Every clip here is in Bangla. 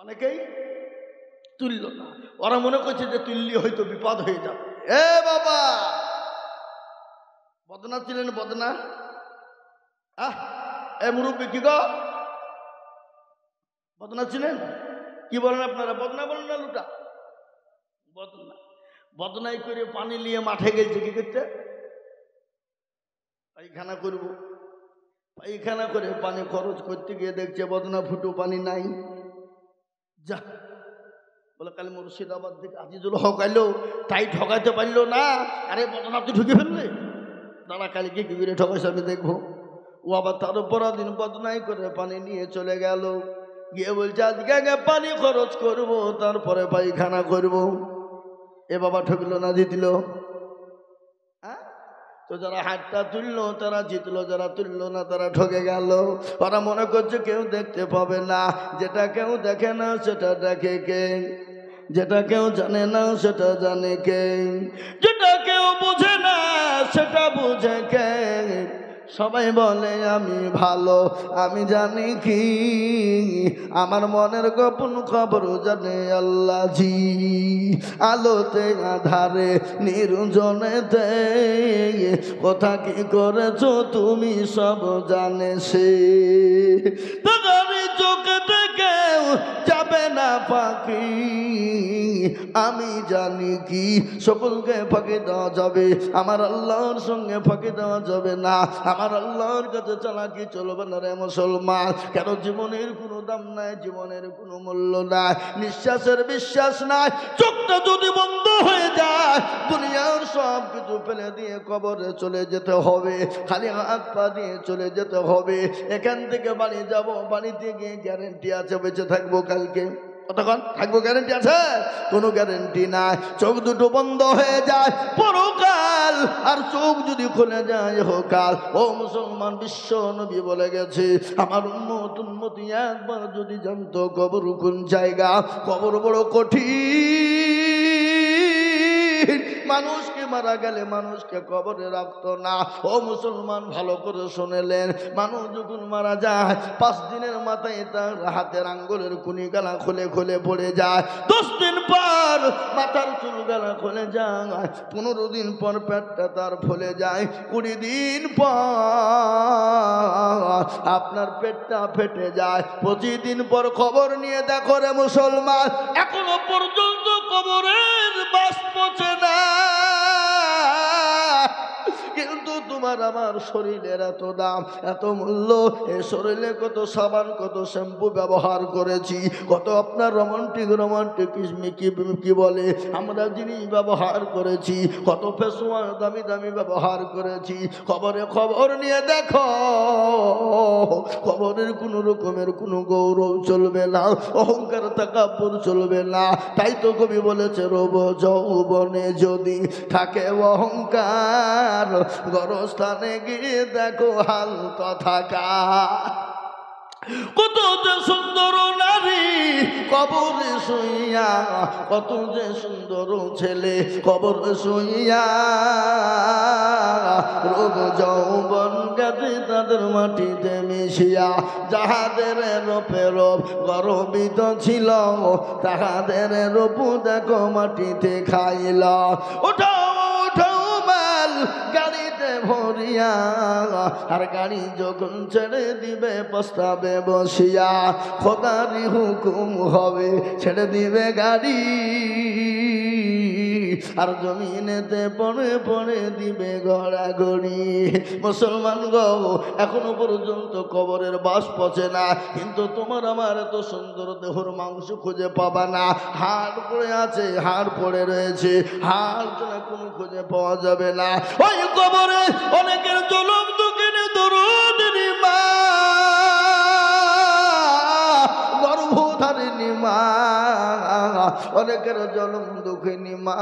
অনেকেই তুলল না, ওরা মনে করছে যে তুললি হয়তো বিপদ হয়ে যাবে। এ বাবা, বদনা ছিলেন বদনা? এ মুরব্বী কি গো, বদনা ছিলেন? কি বলেন আপনারা, বদনা বলেন না লুটা? বদনা। বদনাই করে পানি নিয়ে মাঠে গেছে কি করতে? পায়খানা করবো। পায়খানা করে পানি খরচ করতে গিয়ে দেখছে বদনা ফুটো পানি নাই। যা বলে কাল মুর্শিদাবাদ থেকে আজিজুল হক আইলো, তাই ঠকাইতে পারলো না। আরে বদনা তুই ঢুকে ফেললে, দাঁড়া কালকে কি করে ঠকাইছে আমি দেখবো। ও আবার তার পরদিন বদনাই করে পানি নিয়ে চলে গেল, গিয়ে বলছে আজকে আগে পানি খরচ করবো তারপরে পায়খানা করবো। এ বাবা ঠকলো না জিতল? তো যারা হাতটা তুললো তারা জিতলো, যারা তুললো না তারা ঠকে গেল। ওরা মনে করছে কেউ দেখতে পাবে না। যেটা কেউ দেখে না সেটা দেখে কে? যেটা কেউ জানে না সেটা জানে কে? যেটা কেউ বোঝে না সেটা বুঝে কে? সবাই বলে আমি ভালো, আমি জানি কি আমার মনের গোপন খবর জানে আল্লাহ জি। আলোতে আধারে নির্জনেতে কথা কি করেছো তুমি সব জানে সে। চোখে কেউ যাবে না ফাঁকি, আমি জানি কি সকলকে ফাঁকি দেওয়া যাবে, আমার আল্লাহর সঙ্গে ফাঁকি দেওয়া যাবে না। আমার আল্লাহর কাছে চালাকি চলবে না রে মুসলমান। কেন জীবনের কোনো দাম নাই, জীবনের কোনো মূল্য নাই, নিঃশ্বাসের বিশ্বাস নাই। চোখটা যদি বন্ধ হয়ে যায় দুনিয়ার সব কিছু ফেলে দিয়ে কবরে চলে যেতে হবে, খালি হাত পা দিয়ে চলে যেতে হবে। এখান থেকে বাড়ি যাব, বাড়িতে গিয়ে গ্যারেন্টি আছে বেঁচে থাকবো কালকে? কতক্ষণ থাকবো গ্যারেন্টি আছে? কোনো গ্যারেন্টি নাই। চোখ দুটো বন্ধ হয়ে যায় পরকাল, আর চোখ যদি খুলে যায় ইহকাল। ও মুসলমান, বিশ্ব নবী বলে গেছে আমার উম্মতি একবার যদি জানতো কবর কোন জায়গা, কবর বড় কঠিন, মানুষকে মারা গেলে মানুষকে কবরে রাখতো না। ও মুসলমান ভালো করে শুনেলেন, মানুষ যখন মারা যায় 5 দিনের মাথায় তার হাতের আঙ্গুলের কুনি গালা খুলে খুলে পড়ে যায়, 10 দিন পর মাথার চুল গালা খুলে যায়, 15 দিন পর পেটটা তার ফুলে যায়, 20 দিন পর আপনার পেটটা ফেটে যায়, 25 দিন পর খবর নিয়ে দেখো রে মুসলমান এখনো পর্যন্ত কবরের বাস পচে না। কিন্তু তোমার আমার শরীরের এত দাম, এত মূল্য, এ শরীরে কত সাবান কত শ্যাম্পু ব্যবহার করেছি, কত আপনার রোমান্টিক কি বলে আমরা জিনিস ব্যবহার করেছি, কত ফেসওয়াশ দামি দামি ব্যবহার করেছি। খবর নিয়ে দেখো খবরের কোনো রকমের কোনো গৌরব চলবে না, অহংকার তাকাব্বুর চলবে না। তাই তো কবি বলেছে রব যৌবনে যদি থাকে অহংকার, গরস্থানে গিয়ে দেখো হাল কথাকার। কত যে সুন্দর নারী কবরে শুইয়া, কত যে সুন্দর ছেলে কবরে শুইয়া, রোগ যৌবন গেছে তাদের মাটিতে মিশিয়া। যাহাদের রূপে রূপ গর্বিত ছিল, তাহাদের রূপ দেখো মাটিতে খাইল। ওঠো গাড়িতে ভরিয়া, আর গাড়ি যখন ছেড়ে দিবে প্রস্তাবে বসিয়া, খোদারি হুকুম হবে ছেড়ে দিবে গাড়ি, আর জমিনেতে পড়ে পড়ে দিবে গড়াগড়ি। মুসলমান গো, এখনো পর্যন্ত কবরের বাস পচে না, কিন্তু তোমার আমার এত সুন্দর দেহর মাংস খুঁজে পাবা না। হাড় পড়ে আছে, হাড় পড়ে রয়েছে, হাড় ছাড়া কোনো খুঁজে পাওয়া যাবে না। ওই কবরে অনেকের জলম দুঃখিনী দরুদিনী মা, গর্ভধারিণী মা, অনেকের জলম দুঃখিনী মা,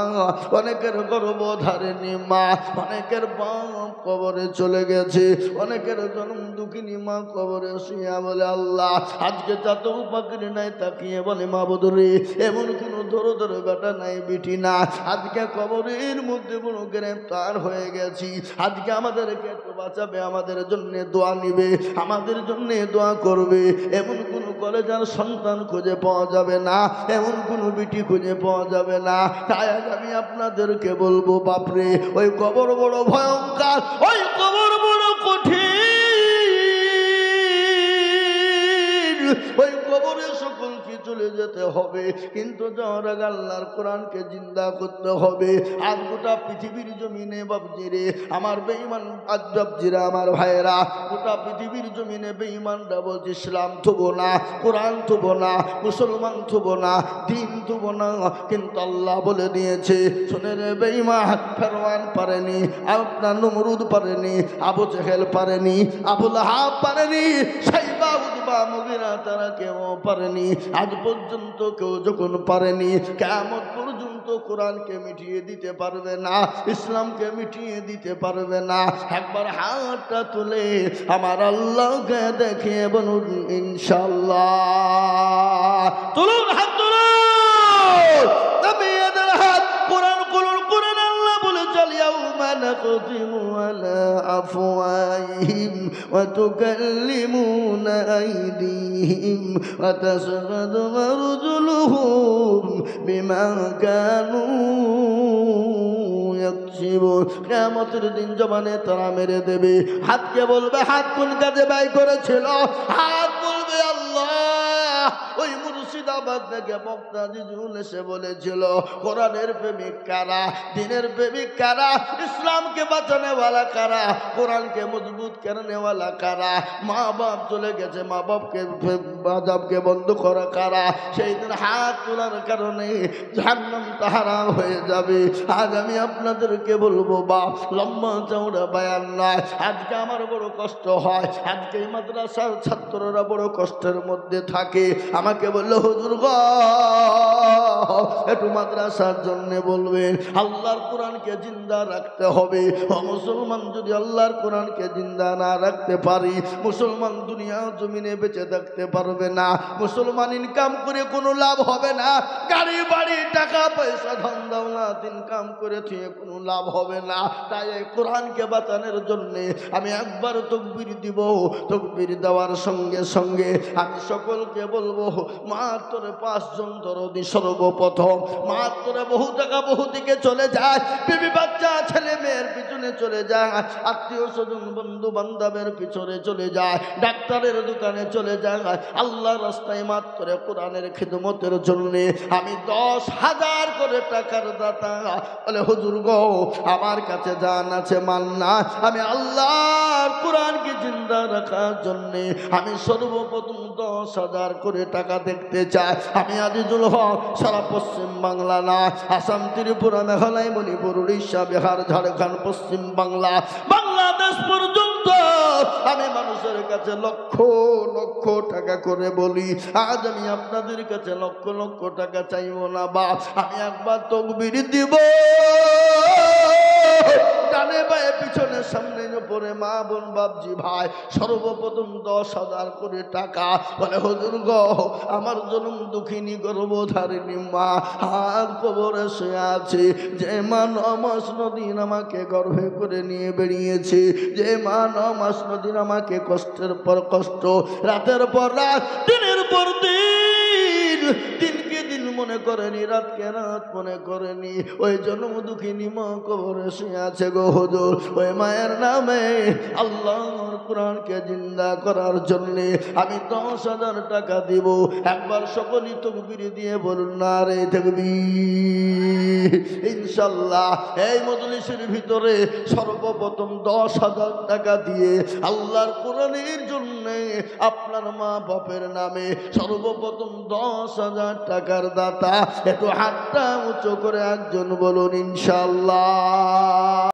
অনেকের গর্ভধারিণী মা, অনেকের বাপ কবরে চলে গেছে, অনেকের জলম দুঃখিনী মা কবরে শুইয়া বলে আল্লাহ আজকে যত পাকড়ি নাই তাকিয়ে বলে মাবুদ রে, এমন কোনো ধরো ধরো বেটা নাই বিটি না, আজকে কবরের মধ্যে বড় গ্রেফতার হয়ে গেছি, আজকে আমাদেরকে একটু বাঁচাবে, আমাদের জন্য দোয়া নিবে, আমাদের জন্য দোয়া করবে, এমন কোনো কলেজার সন্তান খুঁজে পাওয়া যাবে না, এমন কোনো বিটি খুঁজে পাওয়া যাবে না। তাই আজ আমি আপনাদেরকে বলবো, বাপরে ওই কবর বড় ভয়ঙ্কর, ওই কবর বড় কঠিন, ওই কবরে সকলকে চলে যেতে হবে, কিন্তু যাওয়ার আগে আল্লাহর কোরআনকে জিন্দা করতে হবে। আজ গোটা পৃথিবীর জমিনে বাবজিরে আমার বেঈমান, আজ বাবজিরা আমার ভাইয়েরা, গোটা পৃথিবীর জমিনে বেঈমানরা বলছে ইসলাম থুবো না, কোরআন থুবো না, মুসলমান থুবো না, দিন থুবো না, কিন্তু আল্লাহ বলে দিয়েছে, শুনে রে বেঈমান, ফেরওয়ান পারেনি, আপনার নমরুদ পারেনি, আবু জেহেল পারেনি, আবু লাহাব পারেনি, সাইবা উতবা মুগিরা তারা কেউ পারেনি। আজ পর্যন্ত কেউ যখন পারেনি, কিয়ামত পর্যন্ত কোরআনকে মিটিয়ে দিতে পারবে না, ইসলামকে মিটিয়ে দিতে পারবে না। একবার হাতটা তুলে আমার আল্লাহকে দেখিয়ে বলুন ইনশাআল্লাহ। তুলুন হাত, তুলুন নামিয়েদের হাত। কোরআন করুন, কোরআন আল্লাহ বলে চল ইয়াউমা নাখতিমু আলা আফওয়াহিহিম ওয়া তুকাল্লিমুনা আইদিহিম ওয়া তাশহাদু আরজুলুহুম বিমা কানু ইয়াকসিবুন। কিয়ামতের দিন জবানে তারা মেরে দেবে, হাতকে বলবে হাত কোন কাজে ব্যয় করেছিল, হাত বলবে আল্লাহ। ওই মুর্শিদাবাদ থেকে বক্তা জিজুল এসে বলেছিল, কোরআনের প্রেমিক কারা, দিনের প্রেমিক কারা, ইসলামকে বাঁচানেওয়ালা কারা, কোরআনকে মজবুত করনেওয়ালা কারা। মা বাপ চলে গেছে, মা বাপকে বাজাবকে বন্ধ করা কারা, সেই দিন হাত তোলার কারণে জাহান্নাম তাহারা হয়ে যাবে। আজ আমি আপনাদেরকে বলবো, বাপ লম্বা চৌড়া বায়ান নয়, আজকে আমার বড় কষ্ট হয়, আজকে এই মাদ্রাসার ছাত্ররা বড় কষ্টের মধ্যে থাকে। আমাকে বললো, হুজুর গো একটু মাদ্রাসার জন্য বলবেন, আল্লাহর কোরআনকে জিন্দা রাখতে হবে। ও মুসলমান, যদি আল্লাহর কোরআনকে জিন্দা না রাখতে পারি, মুসলমান দুনিয়া জমিনে বেঁচে থাকতে পারবে না, মুসলমান ইনকাম করে কোনো লাভ হবে না, গাড়ি বাড়ি টাকা পয়সা ধন দৌলত ইনকাম করে থুয়ে কোনো লাভ হবে না। তাই এই কোরআনকে বাঁচানোর জন্য আমি একবার তাকবীর দিব, তাকবীর দেওয়ার সঙ্গে সঙ্গে আমি সকলকে বলবো, মাত্র 5 জন দরদি সর্বপ্রথম, মাত্র বহু টাকা বহু দিকে চলে যায়, বিবি বাচ্চা ছেলে মেয়ের পিছনে চলে যায়, আত্মীয় স্বজন বন্ধু বান্ধবের পিছনে চলে যায়, ডাক্তারের দোকানে চলে যায়, আল্লাহ রাস্তায় মাত্র কোরআনের খিদমতের জন্য আমি 10,000 করে টাকার দাতা। বলে হুজুর গো আমার কাছে জান আছে মাল না, আমি আল্লাহর কোরআনকে জিন্দা রাখার জন্য আমি সর্বপ্রথম 10,000 করে টাকা দেখতে চাই। আমি আজিজুল হক সারা পশ্চিম বাংলা না, আসাম, ত্রিপুরা, মেঘালয়, মণিপুর, উড়িষ্যা, বিহার, ঝাড়খণ্ড, পশ্চিম বাংলা, বাংলাদেশ পর্যন্ত আমি মানুষের কাছে লক্ষ লক্ষ টাকা করে বলি। আজ আমি আপনাদের কাছে লক্ষ লক্ষ টাকা চাইব না, বা আমি একবার তাকবীর দিব, ডানে বায়ে পিছনে সামনে উপরে মা বোন বাপজি ভাই সর্বপ্রথম 10,000 করে টাকা। বলে হুজুর গো আমার জন্ম দুঃখিনী গর্ভধারিণী মা হাত কবরে শুয়ে আছে, যে মা 9 মাস 9 দিন আমাকে গর্ভে করে নিয়ে বেরিয়েছে, যে মা 9 মাস 9 দিন আমাকে কষ্টের পর কষ্ট, রাতের পর রাত, দিনের পর দিন, দিনকে দিন মনে করেনি, রাতকে রাত মনে করেনি, ওই জন্ম দুঃখিনী মা কবরে শুয়ে আছে গো হুজুর। ওই মায়ের নামে আল্লাহর কোরআনকে জিন্দা করার জন্য আমি 10,000 টাকা দিব। একবার সকলেই তাকবীর দিয়ে বলুন নারে তাকবীর। ইনশাআল্লাহ এই মজলিসের ভিতরে সর্বপ্রথম 10,000 টাকা দিয়ে আল্লাহর কোরআনের জন্য আপনার মা বাপের নামে সর্বপ্রথম 10,000 টাকার দাতা। একটু হাতটা উঁচু করে একজন বলুন ইনশাআল্লাহ।